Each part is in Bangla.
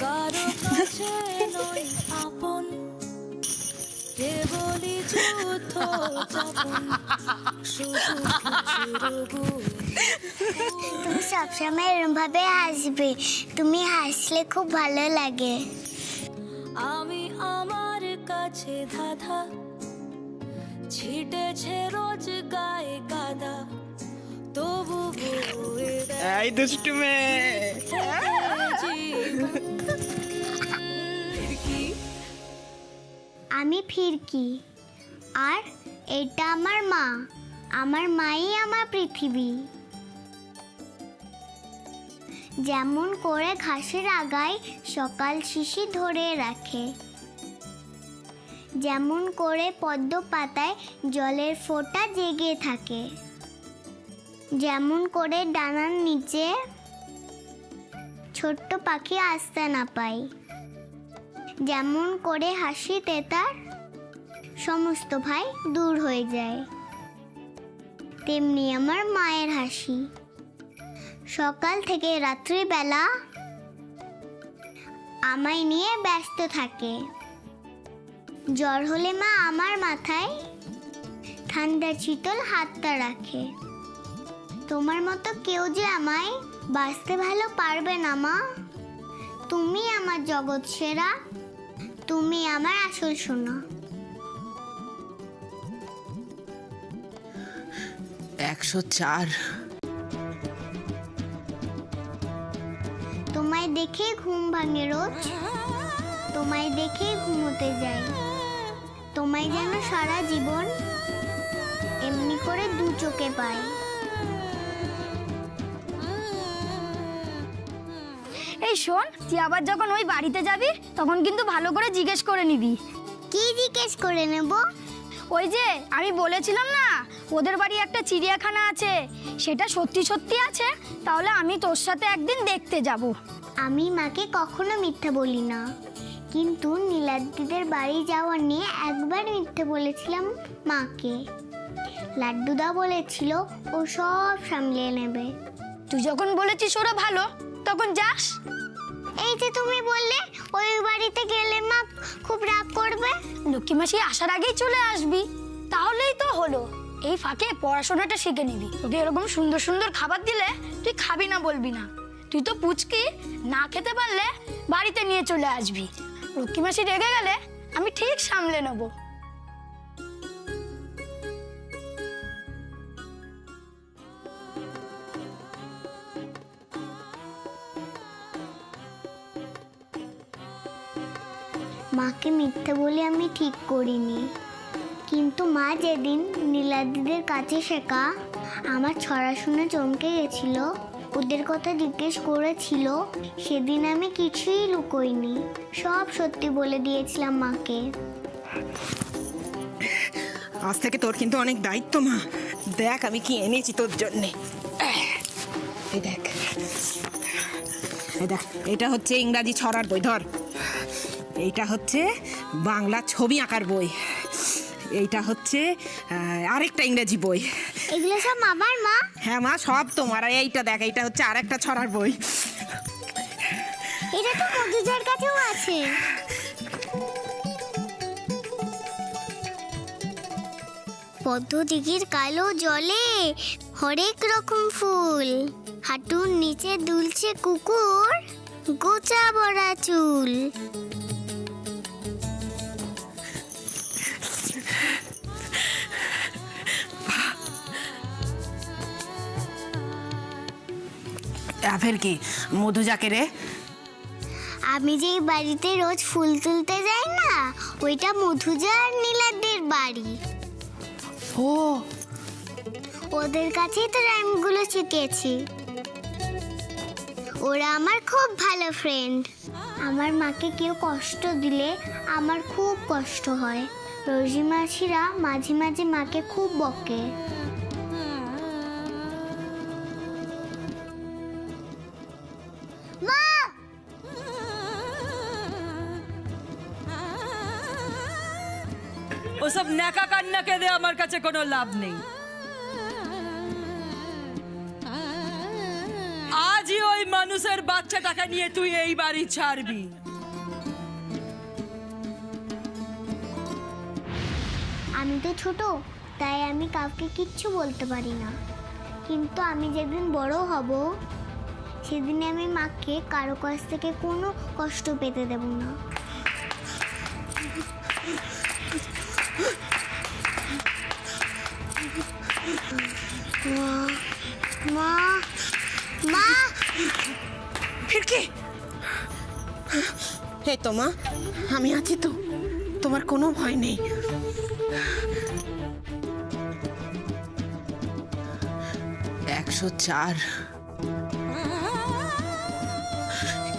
কারো কাছে নই আপন কেবলই যুদ্ধ যাপন শুধু তুমি সবসময় এরকম ভাবে হাসবে, তুমি হাসলে খুব ভালো লাগে। আমি আমার কাছে ধাঁধা ছিটেছে রোজ গায়ে কাদা তবু এই দুষ্টু মেয়ে, আমি ফিরকি, আর এটা আমার মা। আমার মাই আমার পৃথিবী। যেমন করে ঘাসের আগায় সকাল শিশি ধরে রাখে, যেমন করে পদ্ম পাতায় জলের ফোঁটা জেগে থাকে, যেমন করে ডানার নিচে ছোট্ট পাখি আসতে না পায়, যেমন করে হাসিতে তার সমস্ত ভয় দূর হয়ে যায়, তেমনি আমার মায়ের হাসি সকাল থেকে রাত্রিবেলা আমায় নিয়ে ব্যস্ত থাকে। জ্বর হলে মা আমার মাথায় ঠান্ডা শীতল হাতটা রাখে। তোমার মতো কেউ যে আমায় বাঁচতে ভালো পারবে না মা। তুমি আমার জগৎ সেরা, তুমি আমার আসল সোনা। 104। তোমায় দেখে ঘুম ভাঙে রোজ, তোমায় দেখে ঘুমোতে যাই, তোমায় যেন সারা জীবন এমনি করে দু চোখে পাই। এই শোন, তুই আবার যখন ওই বাড়িতে যাবি তখন কিন্তু ভালো করে জিজ্ঞেস করে নিবি। কি জিজ্ঞেস করে নেব? ওই যে আমি বলেছিলাম না ওদের বাড়ি একটা চিড়িয়াখানা আছে, সেটা সত্যি সত্যি আছে, তাহলে আমি তোর সাথে একদিন দেখতে যাব। আমি মাকে কখনো মিথ্যা বলি না, কিন্তু নীলাদ্রিদের বাড়ি যাওয়া নিয়ে একবার মিথ্যে বলেছিলাম মাকে। লাড্ডুদা বলেছিল ও সব সামলিয়ে নেবে। তুই যখন বলেছিস ওরা ভালো, তখন যাস। এই যে তুমি বললে ওই বাড়িতে গেলে মা খুব রাগ করবে। লক্ষ্মী মাসি আসার আগেই চলে আসবি, তাহলেই তো হলো। এই ফাঁকে পড়াশোনাটা শিখে নিবি। তোকে এরকম সুন্দর সুন্দর খাবার দিলে তুই খাবি না বলবি না। তুই তো পুচকি, না খেতে পারলে বাড়িতে নিয়ে চলে আসবি। লক্ষ্মী মাসি রেগে গেলে আমি ঠিক সামলে নেব। মাকে মিথ্যে বলে আমি ঠিক করিনি, কিন্তু মা যেদিন নীলাদিদের কাছে শেখা আমার ছড়া শুনে চমকে গেছিল, ওদের কথা জিজ্ঞেস করেছিল, সেদিন আমি কিছুই লুকোইনি, সব সত্যি বলে দিয়েছিলাম মাকে। আজ থেকে তোর কিন্তু অনেক দায়িত্ব মা। দেখ আমি কি এনেছি তোর জন্যে। এই দেখ, এই দেখ, এটা হচ্ছে ইংরাজি ছড়ার বই, ধর। এইটা হচ্ছে বাংলা ছবি আঁকার বই, এইটা হচ্ছে আরেকটা ইংরেজি বই। এগুলো সব আমার মা? হ্যাঁ মা, সব তোমার। আর এইটা দেখ, এইটা হচ্ছে আরেকটা ছড়ার বই। এটা তো মধুজার কাছেও আছে। পদ্মদিঘির কালো জলে হরেক রকম ফুল, হাঁটুর নিচে দুলছে কুকুর, গোচা ভরা চুল। ফের কি মধুজাকে রে? আমি যেই বাড়িতে রোজ ফুল তুলতে যাই না, ওইটা মধুজা আর নীলাদের বাড়ি। ও, ওদের কাছেই তো রাইমগুলো শিখেছি। ওরা আমার খুব ভালো ফ্রেন্ড। আমার মাকে কেউ কষ্ট দিলে আমার খুব কষ্ট হয়। রোজি মাসিরা মাঝে মাঝে মাকে খুব বকে। মা! ওসব ন্যাকা কান্না কেঁদে আমার কাছে কোনো লাভ নেই। আজই ওই মানুষের বাচ্চাটাকে নিয়ে তুই এই বাড়ি ছাড়বি? আমি তো ছোট, তাই আমি কাউকে কিচ্ছু বলতে পারি না। কিন্তু আমি যেদিন বড় হব, সেদিন আমি মাকে কারো কাছ থেকে কোনো কষ্ট পেতে দেব না। মা, মা, মা, ফিরকি, এই তো মা, আমি আছি তো, তোমার কোনো ভয় নেই। 104,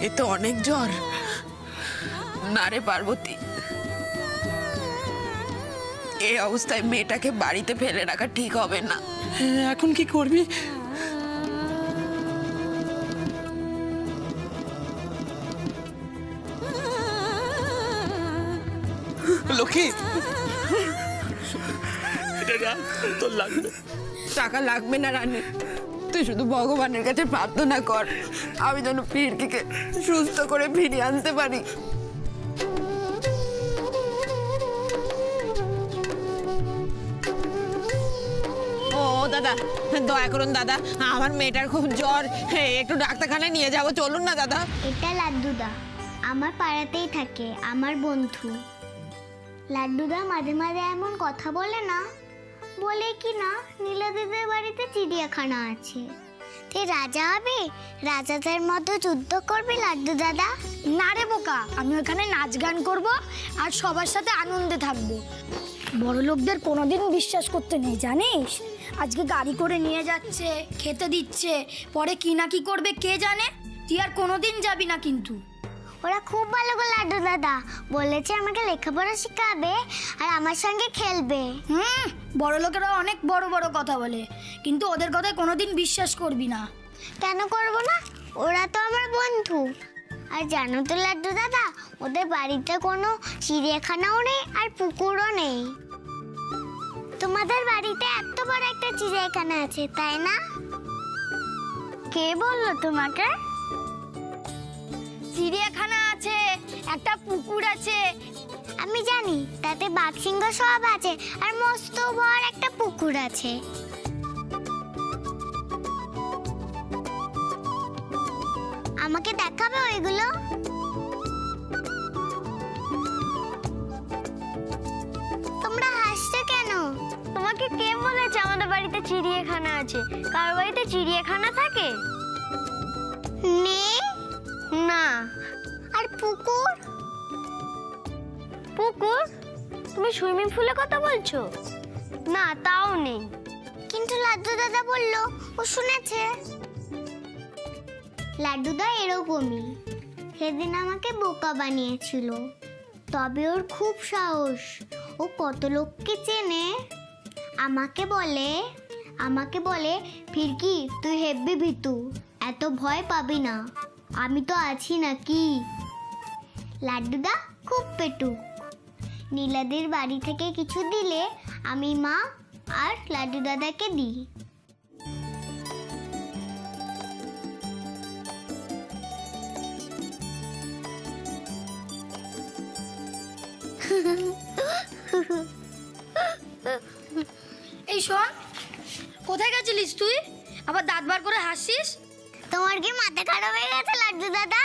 এ তো অনেক জ্বর। না রে পার্বতী, এই অবস্থায় মেয়েটাকে বাড়িতে ফেলে রাখা ঠিক হবে না। এখন কি করবি? লক্ষ্মী, তোর লাগবে? টাকা লাগবে না রানী, তুই শুধু ভগবানের কাছে প্রার্থনা কর আমি যেন ফিরকিকে সুস্থ করে ফিরিয়ে আনতে পারি। ও দাদা, দয়া করুন দাদা, আমার মেয়েটার খুব জ্বর, একটু ডাক্তারখানায় নিয়ে যাবো, চলুন না দাদা। এটা লাড্ডুদা, আমার পাড়াতেই থাকে, আমার বন্ধু। লাড্ডুদা মাঝে মাঝে এমন কথা বলে না, বলে কি না নীলা দিদির বাড়িতে চিড়িয়াখানা আছে, তুই রাজা হবে, রাজাদের মতো যুদ্ধ করবি লাড্ডু দাদা। না রে বোকা, আমি ওখানে নাচ গান করব আর সবার সাথে আনন্দে থাকবো। বড় লোকদের কোনোদিন বিশ্বাস করতে নেই জানিস। আজকে গাড়ি করে নিয়ে যাচ্ছে, খেতে দিচ্ছে, পরে কি না কি করবে কে জানে। তুই আর কোনোদিন যাবি না কিন্তু। ওরা খুব ভালো গো লাড্ডু দাদা, বলেছে আমাকে লেখাপড়া শেখাবে আর আমার সঙ্গে খেলবে। বড় লোকেরা অনেক বড় বড় কথা বলে, কিন্তু ওদের কথায় কোনোদিন বিশ্বাস করবি না। কেন করব না, ওরা তো আমার বন্ধু। আর জানো তো লাড্ডু দাদা, ওদের বাড়িতে কোনো চিড়িয়াখানাও নেই আর পুকুরও নেই। তোমাদের বাড়িতে এত বড় একটা চিড়িয়াখানা আছে, তাই না? কে বললো তোমাকে? চিড়িয়াখানা আছে, একটা পুকুর আছে। আমি জানি, তাতে বাঘ সিংহ সব আছে, আর মস্ত বড় একটা পুকুর আছে। আমাকে দেখাবে ওইগুলো? তোমরা হাসছো কেন? তোমাকে কে বলেছে আমাদের বাড়িতে চিড়িয়াখানা আছে? কার বাড়িতে চিড়িয়াখানা থাকে? নেই না। আর পুকুর? পুকুর? তুমি সুইমিং পুলের কথা বলছো? না, তাও নেই। কিন্তু লাড্ডু দাদা বললো ও শুনেছে। লাড্ডুদা এরকমই, সেদিন আমাকে বোকা বানিয়েছিল। তবে ওর খুব সাহস, ও কত লোককে চেনে। আমাকে বলে ফিরকি তুই হেব্বি ভিতু, এত ভয় পাবি না, আমি তো আছি নাকি। লাড্ডুদা খুব পেটুক। নীলাদের বাড়ি থেকে কিছু দিলে আমি মা আর লাড্ডু দাদাকে দিই। এই শোন, কোথায় গেছিলিস তুই? আবার দাঁত বার করে হাসিস। তোমার কি মাথা খারাপ হয়ে গেছে লাড্ডু দাদা,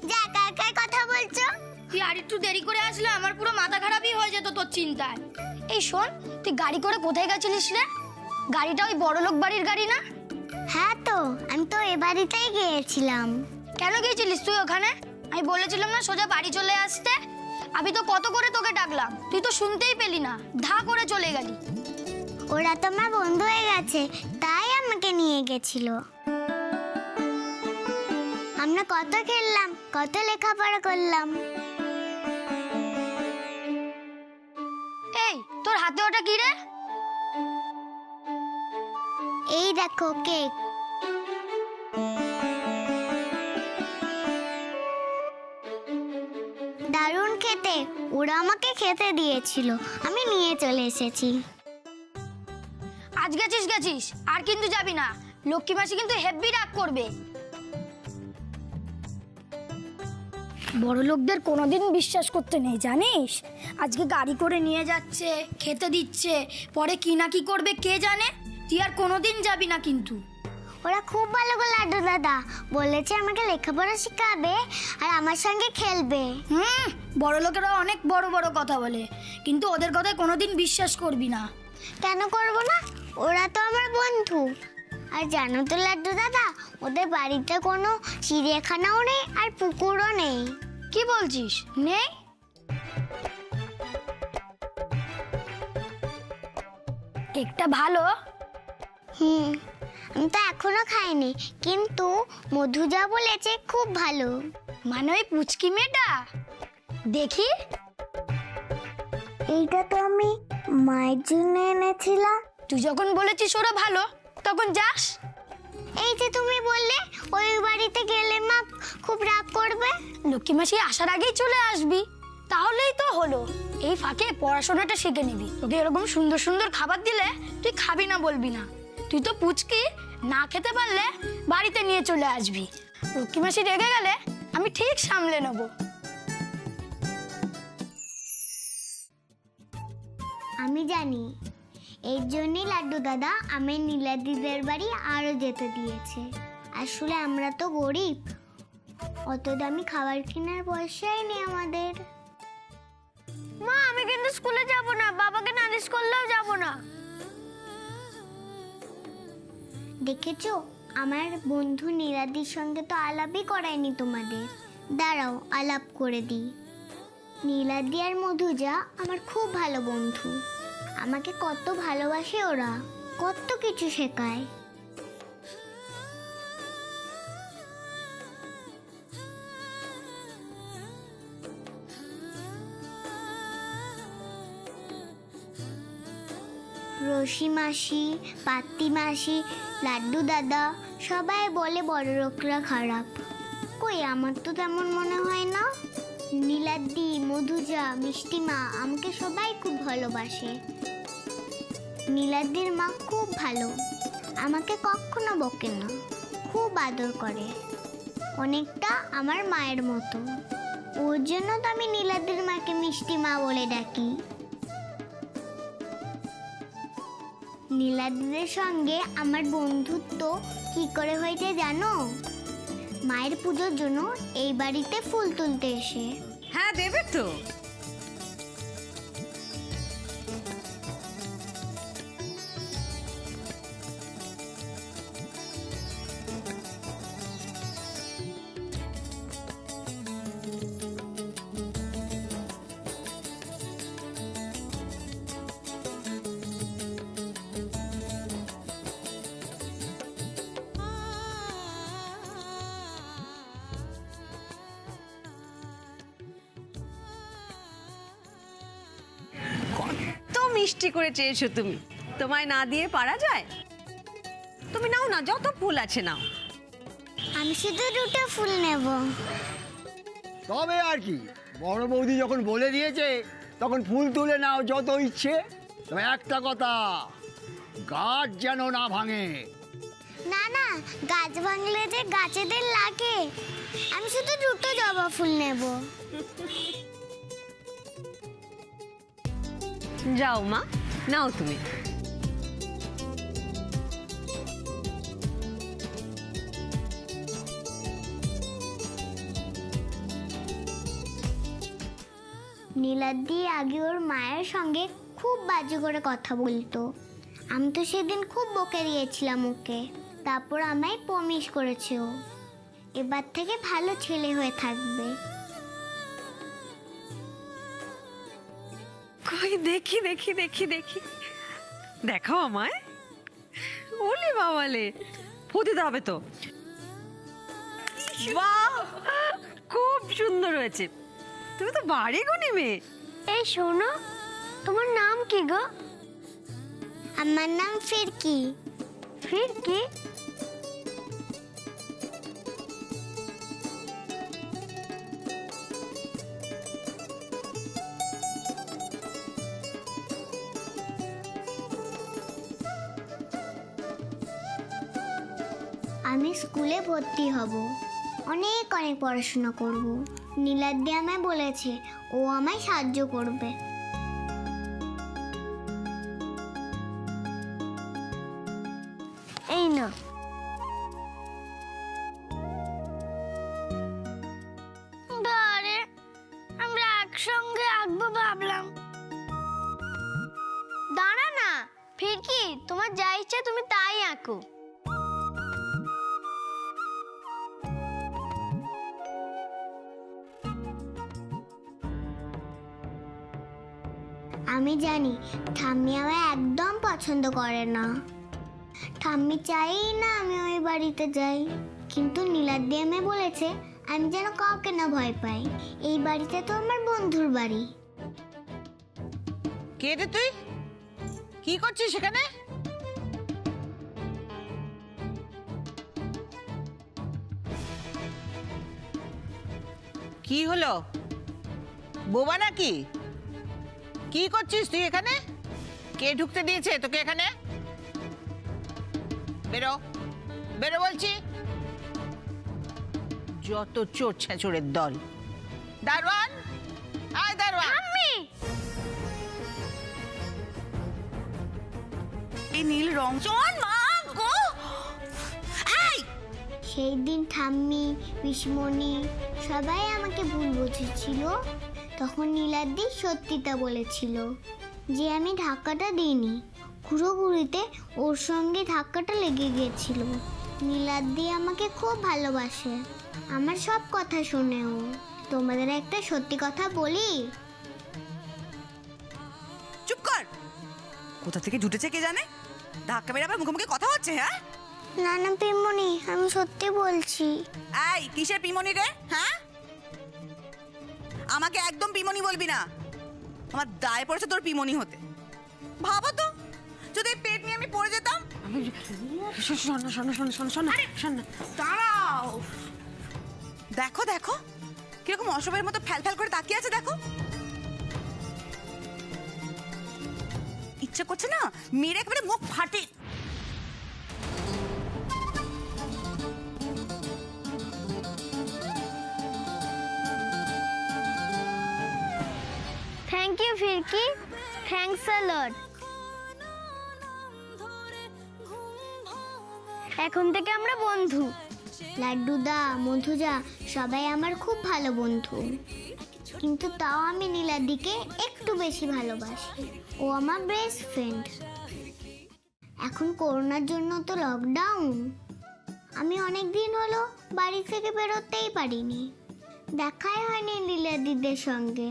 যে একা একাই কথা বলছো? তুই আর একটু দেরি করে আসলে আমার পুরো মাথা খারাপই হয়ে যেত তোর চিন্তায়। এই শোন, তুই গাড়ি করে কোথায় গেছিলিস রে? গাড়িটা ওই বড়লোক বাড়ির গাড়ি না? হ্যাঁ তো, আমি তো এ বাড়িতেই গিয়েছিলাম। কেন গিয়েছিলিস তুই ওখানে? আমি বলেছিলাম না সোজা বাড়ি চলে আসতে? আমি তো কত করে তোকে ডাকলাম, তুই তো শুনতেই পেলি না, ধা করে চলে গেলি। ওরা তো আমার বন্ধু হয়ে গেছে, তাই আমাকে নিয়ে গেছিল। আমরা কত খেললাম, কত লেখাপড়া করলাম। এই তোর হাতে ওটা কি রে? এই দেখো কেক। দারুণ খেতে, ওরা আমাকে খেতে দিয়েছিল, আমি নিয়ে চলে এসেছি। আজ গেছিস আর কিন্তু যাবি না, লক্ষ্মী মাসি কিন্তু হেব্বি রাগ করবে। বড় লোকদের কোনোদিন বিশ্বাস করতে নেই জানিস। আজকে গাড়ি করে নিয়ে যাচ্ছে, খেতে দিচ্ছে, পরে কি না কি করবে কে জানে। তুই আর কোনোদিন যাবি না কিন্তু। ওরা খুব ভালো গো লাড্ডু দাদা, বলেছে আমাকে লেখাপড়া শেখাবে আর আমার সঙ্গে খেলবে। বড় লোকেরা অনেক বড় বড় কথা বলে, কিন্তু ওদের কথায় কোনোদিন বিশ্বাস করবি না। কেন করব না? ওরা তো আমার বন্ধু। আর জানো তো লাড্ডু দাদা, ওদের বাড়িতে কোনো চিড়িয়াখানাও নেই আর পুকুরও নেই। কি বলছিস? নেই? কেকটা ভালো। আমি তো এখনো খাইনি, কিন্তু মধু যা বলেছে খুব ভালো। মানে ওই পুচকি মেয়েটা? দেখি। এইটা তো আমি মায়ের জন্য এনেছিলাম। তুই যখন বলেছিস ওরা ভালো, তখন যাস। এই যে তুমি বললে ওই বাড়িতে গেলে মা খুব রাগ করবে। লক্ষ্মী মাসি আসার আগেই চলে আসবি, তাহলেই তো হলো। এই ফাঁকে পড়াশোনাটা শিখে নিবি। তোকে এরকম সুন্দর সুন্দর খাবার দিলে তুই খাবি না বলবি না। তুই তো পুচকি, না খেতে পারলে বাড়িতে নিয়ে চলে আসবি। লক্ষ্মী মাসি রেগে গেলে আমি ঠিক সামলে নেব। আমি জানি, এর জন্যই লাড্ডু দাদা আমি নীলাদিদের বাড়ি আরো যেতে দিয়েছে। আসলে আমরা তো গরিব, অত দামি খাবার কেনার পয়সাই নেই আমাদের। মা, আমি কিন্তু স্কুলে যাব না, বাবাকে নালিশ করলেও যাব না। দেখেছো, আমার বন্ধু নীলাদির সঙ্গে তো আলাপই করায়নি তোমাদের। দাঁড়াও আলাপ করে দিই। নীলাদি আর মধুজা আমার খুব ভালো বন্ধু। আমাকে কত ভালোবাসে ওরা, কত কিছু শেখায়। রশি মাসি, পাত্তি মাসি, লাড্ডু দাদা সবাই বলে বড় লোকরা খারাপ। কই, আমার তো তেমন মনে হয় না। নীলাদি, মধুজা, মিষ্টিমা আমাকে সবাই খুব ভালোবাসে। নীলাদির মা খুব ভালো, আমাকে কখনো বকে না, খুব আদর করে, অনেকটা আমার মায়ের মতো। ওর জন্য তো আমি নীলাদির মাকে মিষ্টিমা বলে ডাকি। নীলাদিদের সঙ্গে আমার বন্ধুত্ব কি করে হয়েছে জানো? মায়ের পুজোর জন্য এই বাড়িতে ফুল তুলতে এসে। হ্যাঁ, দেবে তো। মিষ্টি করে চেয়েছো তুমি, তোমায় না দিয়ে পারা যায়? তুমি নাও না, যত ফুল আছে নাও। আমি শুধু দুটো ফুল নেব। তবে আর কি, বড় বৌদি যখন বলে দিয়েছে তখন ফুল তুলে নাও যত ইচ্ছে। তবে একটা কথা, গাছ যেন না ভাঙে। না না, গাছ ভাঙলে যে গাছেদের লাগে। আমি শুধু দুটো জবা ফুল নেব। যাও মা, নাও তুমি। নীলাদি আগে ওর মায়ের সঙ্গে খুব বাজে করে কথা বলতো। আমি তো সেদিন খুব বকে দিয়েছিলাম ওকে। তারপর আমায় প্রমিস করেছে ও এবার থেকে ভালো ছেলে হয়ে থাকবে। কই দেখি দেখি দেখি দেখি, দেখো আমায়। ওলে বাবালে, ফু দিতে হবে তো। বাহ, খুব সুন্দর হয়েছে। তুমি তো বাড়ি গুনি মেয়ে। এই শোনো, তোমার নাম কি গো? আমার নাম ফিরকি। ফিরকি? আমি স্কুলে ভর্তি হব, অনেক অনেক পড়াশোনা করব। নীলাদ্রি আমায় বলেছে ও আমায় সাহায্য করবে। এই না, বারে আমরা একসঙ্গে আঁকবো ভাবলাম। দাঁড়া না ফিরকি, তোমার যা ইচ্ছে তুমি তাই আঁকো। আমি জানি ঠাম্মি আমায় একদম পছন্দ করে না। ঠাম্মি চাই না আমি ওই বাড়িতে যাই, কিন্তু নীলাদ্রি আমায় বলেছে আমি যেন কাউকে না ভয় পাই। এই বাড়িটা তো আমার বন্ধুর বাড়ি। কে রে তুই? কি করছিস সেখানে? কি হলো, বোবা নাকি? কি করছিস তুই এখানে? কে ঢুকতে দিয়েছে তোকে এখানে? বেরো, বেরো বলছি। যত চোর ছেঁচড়ের দল। দারোয়ান, আয় দারোয়ান। এই নীল রং চল মা গো। সেই দিন ঠাম্মি, পিসমণি সবাই আমাকে ভুল বুঝেছিল। তখন নীলাদ্রি সত্যিটা বলেছিল যে আমি ধাক্কাটা দিইনি, ঘুরোঘুরিতে ওর সঙ্গে ধাক্কাটা লেগে গিয়েছিল। নীলাদ্রি আমাকে খুব ভালোবাসে, আমার সব কথা শোনে ও। তোমাদের একটা সত্যি কথা বলি। চুপ কর, কোথা থেকে জুটেছে কে জানে, ধাক্কা মেরে আবার মুখোমুখি কথা হচ্ছে। হ্যাঁ না না পিমনি, আমি সত্যি বলছি। এই কিসের পিমনি রে? হ্যাঁ, আমাকে একদম পিমনি বলবি না, আমার দায় পড়েছে তোর পিমনি হতে। ভাবো তো, যদি এই পেট নিয়ে আমি পড়ে যেতাম। দাঁড়াও, দেখো দেখো কিরকম অসবের মতো ফ্যাল ফ্যাল করে তাকিয়ে আছে। দেখো, ইচ্ছা করছে না মেরে একেবারে মুখ ফাটি। থ্যাংক ইউ ফিরকি, থ্যাঙ্কস আ লট। এখন থেকে আমরা বন্ধু। লাড্ডুদা, মধুজা সবাই আমার খুব ভালো বন্ধু, কিন্তু তাও আমি নীলাদিকে একটু বেশি ভালোবাসি। ও আমার বেস্ট ফ্রেন্ড। এখন করোনার জন্য তো লকডাউন, আমি অনেক দিন হলো বাড়ি থেকে বেরোতেই পারিনি, দেখাই হয়নি নীলাদিদের সঙ্গে।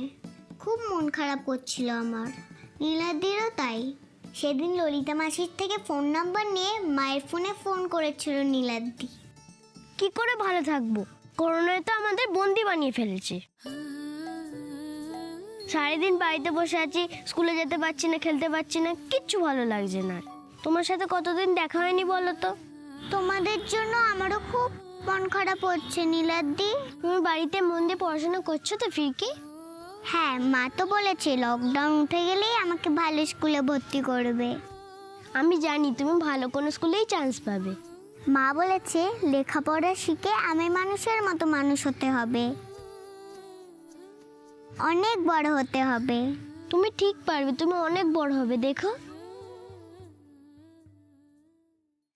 খুব মন খারাপ করছিল আমার, নীলাদিরও তাই। সেদিন ললিতা মাসির থেকে ফোন নাম্বার নিয়ে মায়ের ফোনে ফোন করেছিল নীলাদি। কি করে ভালো থাকবো, করোনায় তো আমাদের বন্দি বানিয়ে ফেলেছে। সারাদিন বাড়িতে বসে আছি, স্কুলে যেতে পারছি না, খেলতে পারছি না, কিচ্ছু ভালো লাগছে না। তোমার সাথে কতদিন দেখা হয়নি বলো তো। তোমাদের জন্য আমারও খুব মন খারাপ হচ্ছে নীলাদি। তুমি বাড়িতে মন দিয়ে পড়াশোনা করছো তো ফিরকি? হ্যাঁ, মা তো বলেছে লকডাউন উঠে গেলেই আমাকে ভালো স্কুলে ভর্তি করবে। আমি জানি তুমি ভালো কোনো স্কুলেই চান্স পাবে। মা বলেছে লেখাপড়া শিখে আমি মানুষের মতো মানুষ হতে হবে, অনেক বড় হতে হবে। তুমি ঠিক পারবে, তুমি অনেক বড় হবে, দেখো।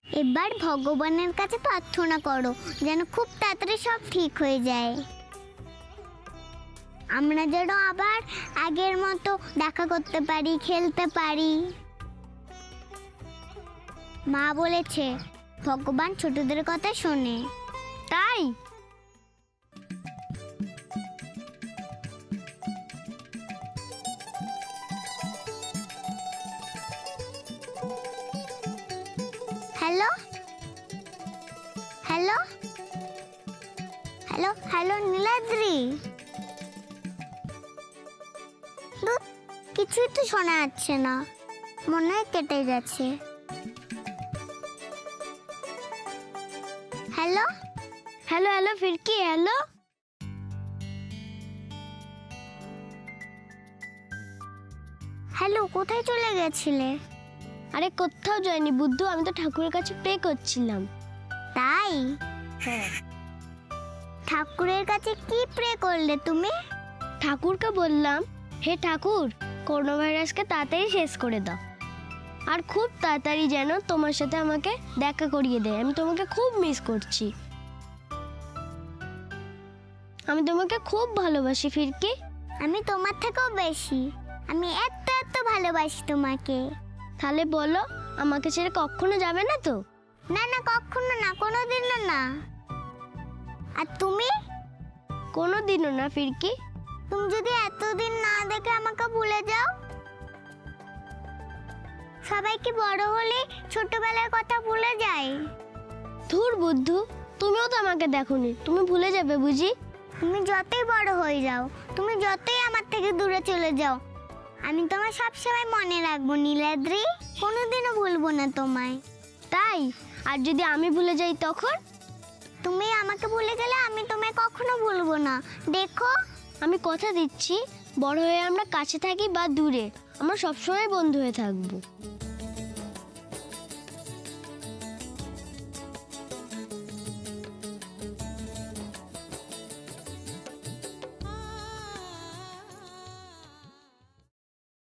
এবার ভগবানের কাছে প্রার্থনা করো যেন খুব তাড়াতাড়ি সব ঠিক হয়ে যায়, আমরা যেন আবার আগের মতো দেখা করতে পারি, খেলতে পারি। মা বলেছে ভগবান ছোটদের কথা শোনে। তাই hello hello hello hello Niladri, কিছুই তো শোনা যাচ্ছে না, মনে হয় কেটে গেছে। Hello hello hello Firki, hello. Hello, কোথায় চলে গেছিলে? আরে কোথাও যায়নি বুদ্ধু, আমি তো ঠাকুরের কাছে প্রে করছিলাম। তাই? হ্যাঁ। ঠাকুরের কাছে কি প্রে করলে তুমি? ঠাকুরকে বললাম, হে ঠাকুর, করোনা ভাইরাসকে তাড়াতাড়ি শেষ করে দাও, আর খুব তাড়াতাড়ি যেন তোমার সাথে আমাকে দেখা করিয়ে দেয়। আমি তোমাকে খুব মিস করছি। আমি তোমাকে খুব ভালোবাসি ফিরকি। আমি তোমার থেকেও বেশি। আমি এত এত ভালোবাসি তোমাকে। তাহলে বলো, আমাকে ছেড়ে কখনো যাবে না তো? না না, কখনো না, কোনোদিনও না। আর তুমি? কোনোদিনও না ফিরকি। তুমি যদি এতদিন না দেখে আমাকে ভুলে যাও? সবাই কি বড় হলে ছোটবেলার কথা ভুলে যায়? ধুর বুদ্ধু, তুমিও তো আমাকে দেখোনি, তুমি ভুলে যাবে বুঝি? তুমি যতই বড় হয়ে যাও, তুমি যতই আমার থেকে দূরে চলে যাও, আমি তোমায় সবসময় মনে রাখবো নীলাদ্রি। কোনোদিনও ভুলবো না তোমায়। তাই? আর যদি আমি ভুলে যাই তখন? তুমি আমাকে ভুলে গেলে আমি তোমায় কখনো ভুলবো না, দেখো। আমি কথা দিচ্ছি, বড় হয়ে আমরা কাছে থাকি বা দূরে, আমরা সবসময় বন্ধু হয়ে থাকবো।